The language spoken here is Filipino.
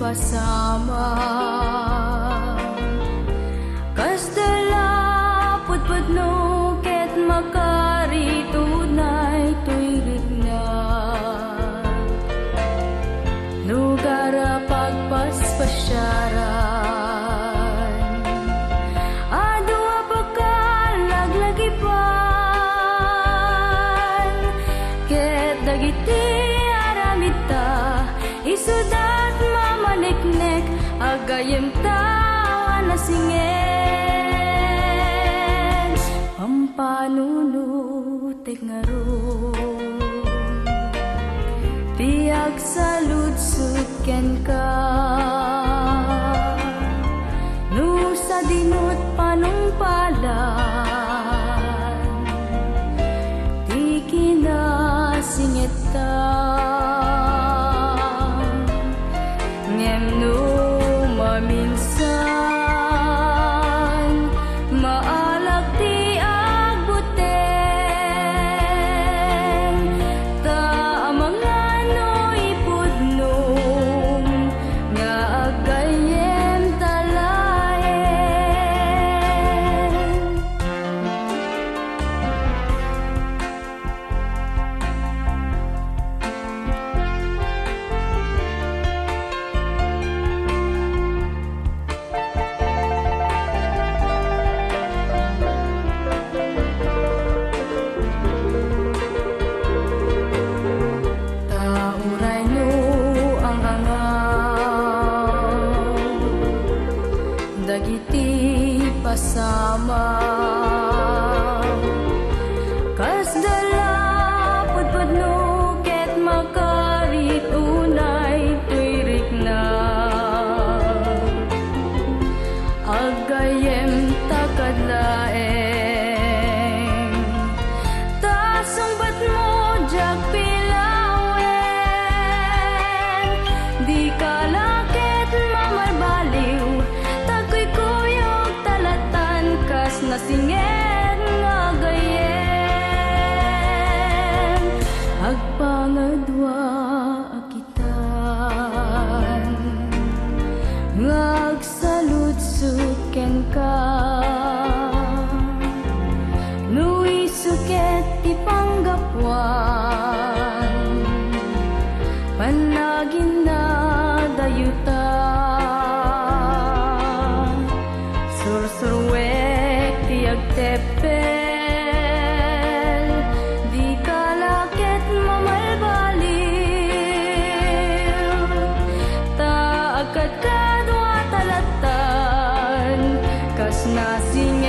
pasama kas dala putputno ket makari tunay tuirit na lugar pagpaspasyaran adu apakal laglagipan ket dagiti aramita isudat mamaneknek agayem ta nasingen pampanunutek ngaro tiag saludsud ken ka no sa dinut panungpalan ti kinasinget ta ngem no maminsan maalag ti agbuteng ta amangano ipudnom nga agayem talayen tauray no ang angaw dagiti pasama kas dala pudpudno ket makarit unay tuirik na agayem takadlaeng tasumbat mo jak pilawen di kalaket mamarbaliw takoy kuyog talatan kas nasingen nga gayem agpangadwa akitan ngagsaludsud ken ka no isuket ti panggapuan panagin na dayuta sursurwek ti agtepel di kalaket mamalbaliw ta agkat kadwa talatan kas nasing